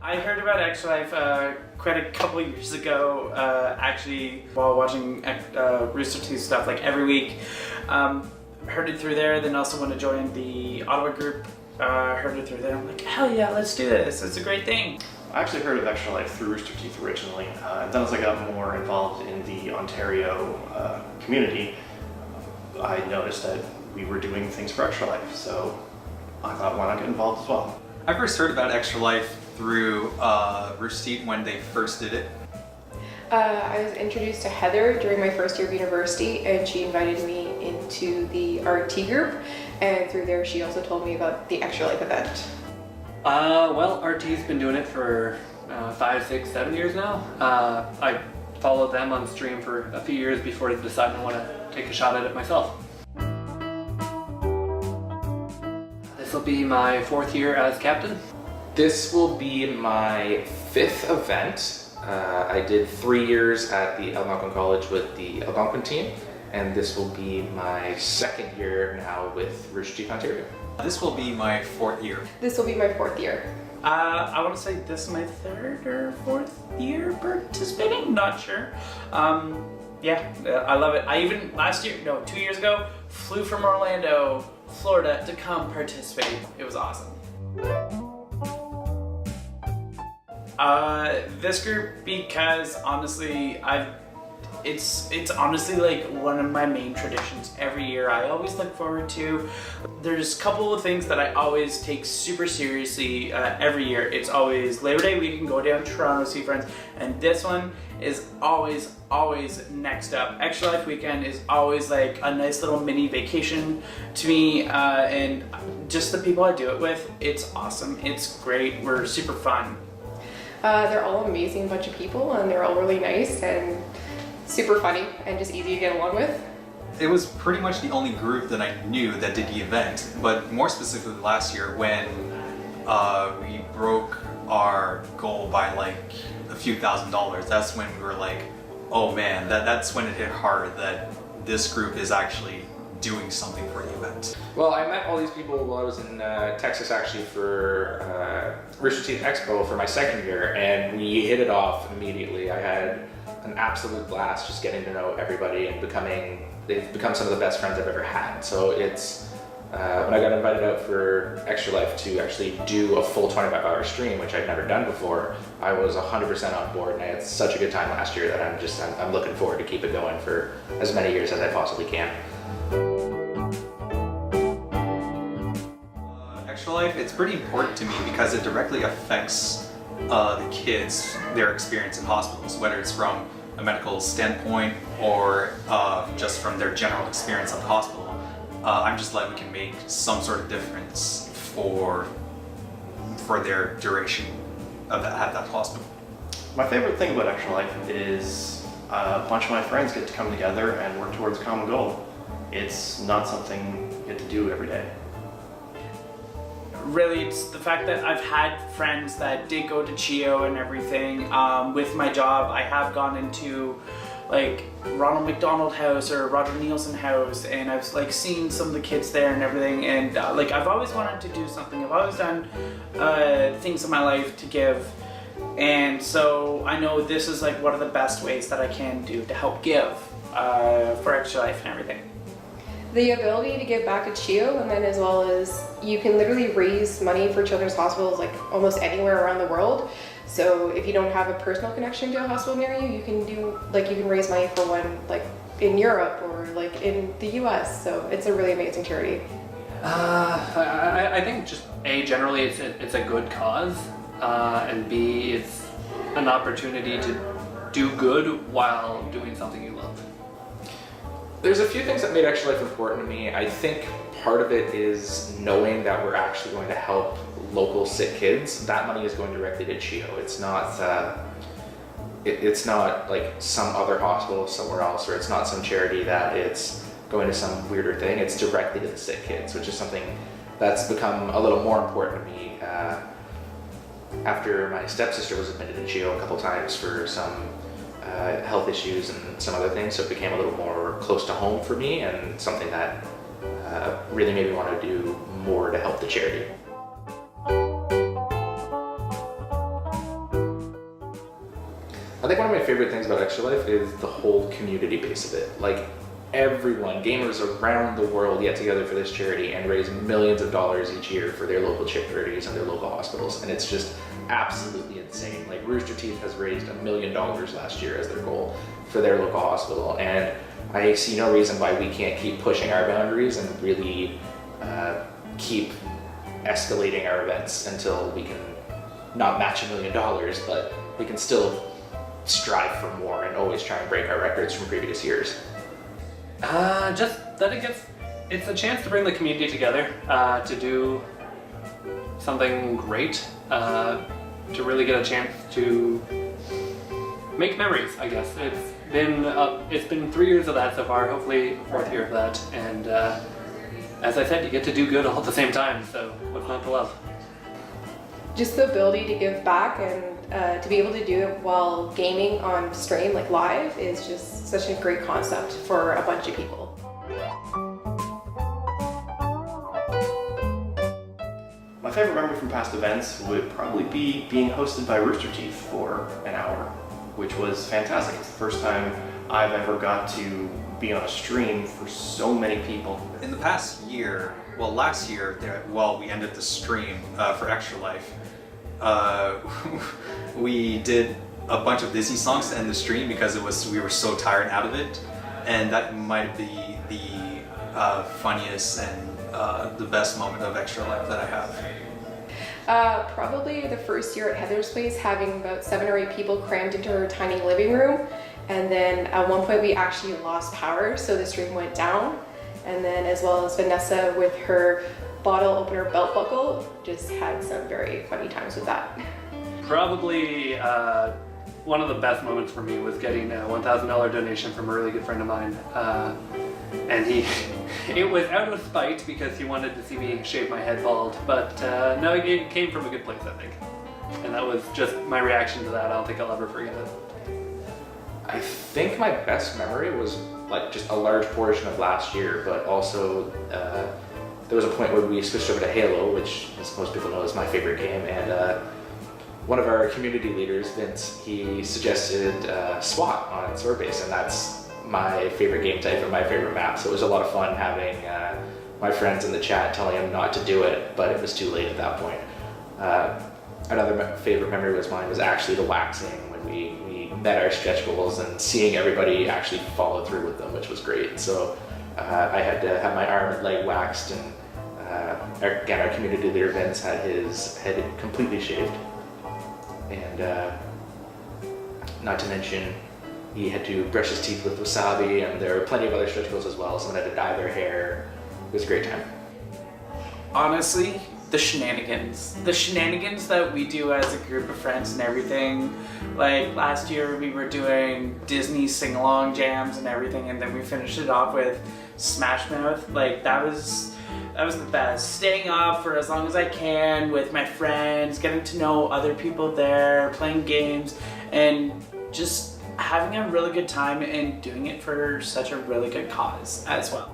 I heard about Extralife quite a couple years ago, actually, while watching Rooster Teeth stuff like every week. Heard it through there, then also want to join the Ottawa group. Heard it through there. I'm like, hell yeah, let's do this. It's a great thing. I actually heard of Extralife through Rooster Teeth originally. Then as I got more involved in the Ontario community, I noticed that we were doing things for Extralife, so I thought, why not get involved as well? I first heard about Extralife through Rooster Teeth when they first did it. I was introduced to Heather during my first year of university, and she invited me into the RT group, and through there she also told me about the Extralife event. Well, RT's been doing it for 5, 6, 7 years now. I followed them on stream for a few years before deciding I want to take a shot at it myself. This will be my 4th year as captain. This will be my 5th event. I did 3 years at the Algonquin College with the Algonquin team, and this will be my 2nd year now with Rooster Teeth Ontario. This will be my 4th year. This will be my 4th year. I want to say this is my 3rd or 4th year participating, not sure. Yeah, I love it. I even 2 years ago, flew from Orlando, Florida to come participate. It was awesome. This group, because honestly, it's honestly like one of my main traditions every year. I always look forward to. There's a couple of things that I always take super seriously every year. It's always Labor Day week and go down to Toronto, see friends, and this one is always next up. Extralife weekend is always like a nice little mini vacation to me, and just the people I do it with, it's awesome. It's great. We're super fun. They're all amazing bunch of people, and they're all really nice and super funny and just easy to get along with. It was pretty much the only group that I knew that did the event, but more specifically last year when we broke our goal by like a few $1,000s, that's when we were like, oh man, that's when it hit hard that this group is actually doing something for the event. Well, I met all these people while I was in Texas actually for Rooster Teeth Expo for my 2nd year, and we hit it off immediately. I had an absolute blast just getting to know everybody, and they've become some of the best friends I've ever had. So it's, when I got invited out for Extralife to actually do a full 25-hour stream, which I'd never done before, I was 100% on board, and I had such a good time last year that I'm looking forward to keep it going for as many years as I possibly can. Extralife, it's pretty important to me because it directly affects the kids, their experience in hospitals, whether it's from a medical standpoint or just from their general experience at the hospital. I'm just glad we can make some sort of difference for their duration at that hospital. My favorite thing about Extralife is a bunch of my friends get to come together and work towards a common goal. It's not something you get to do every day. Really, it's the fact that I've had friends that did go to CHEO and everything. With my job, I have gone into like Ronald McDonald House or Roger Nielsen House, and I've like seen some of the kids there and everything, and like I've always wanted to do something. I've always done things in my life to give, and so I know this is like one of the best ways that I can do to help give for Extralife and everything. The ability to give back to CHEO, and then as well as you can literally raise money for children's hospitals like almost anywhere around the world. So if you don't have a personal connection to a hospital near you, you can raise money for one like in Europe or like in the US. So it's a really amazing charity. I think just A, generally it's a good cause, and B, it's an opportunity to do good while doing something you love. There's a few things that made Extralife important to me. I think part of it is knowing that we're actually going to help local sick kids. That money is going directly to CHEO. It's not like some other hospital somewhere else, or it's not some charity that it's going to some weirder thing. It's directly to the sick kids, which is something that's become a little more important to me after my stepsister was admitted to CHEO a couple times for some health issues and some other things, so it became a little more close to home for me, and something that really made me want to do more to help the charity. I think one of my favorite things about Extra Life is the whole community base of it. Like everyone, gamers around the world get together for this charity and raise millions of dollars each year for their local charities and their local hospitals. And it's just absolutely insane. Like Rooster Teeth has raised $1 million last year as their goal for their local hospital. And I see no reason why we can't keep pushing our boundaries and really keep escalating our events until we can not match $1 million, but we can still strive for more and always try and break our records from previous years. Just that it's a chance to bring the community together, to do something great, to really get a chance to make memories, I guess. It's been 3 years of that so far, hopefully a 4th year of that, and as I said, you get to do good all at the same time, so what's not to love? Just the ability to give back and to be able to do it while gaming on stream, like live, is just such a great concept for a bunch of people. My favorite memory from past events would probably be being hosted by Rooster Teeth for an hour, which was fantastic. It's the first time I've ever got to be on a stream for so many people. In the past year, well, last year, we ended the stream for Extra Life. We did a bunch of Disney songs to end the stream because we were so tired out of it, and that might be the funniest and the best moment of Extra Life that I have. Probably the first year at Heather's place, having about 7 or 8 people crammed into her tiny living room, and then at one point we actually lost power, so the stream went down. And then as well as Vanessa with her bottle opener belt buckle, just had some very funny times with that. Probably one of the best moments for me was getting a $1,000 donation from a really good friend of mine. And it was out of spite because he wanted to see me shave my head bald, but no, it came from a good place, I think. And that was just my reaction to that. I don't think I'll ever forget it. I think my best memory was like just a large portion of last year, but also there was a point where we switched over to Halo, which, as most people know, is my favorite game, and one of our community leaders, Vince, he suggested SWAT on Sword Base, and that's my favorite game type and my favorite map, so it was a lot of fun having my friends in the chat telling him not to do it, but it was too late at that point. Another favorite memory was actually the waxing when we met our stretch goals and seeing everybody actually follow through with them, which was great. So I had to have my arm and leg waxed, and our community leader Vince had his head completely shaved, and not to mention he had to brush his teeth with wasabi, and there were plenty of other stretch goals as well. Someone had to dye their hair. It was a great time. Honestly, the shenanigans that we do as a group of friends and everything. Like last year we were doing Disney sing-along jams and everything, and then we finished it off with Smash Mouth. Like that was the best. Staying up for as long as I can with my friends, getting to know other people there, playing games, and just having a really good time and doing it for such a really good cause as well.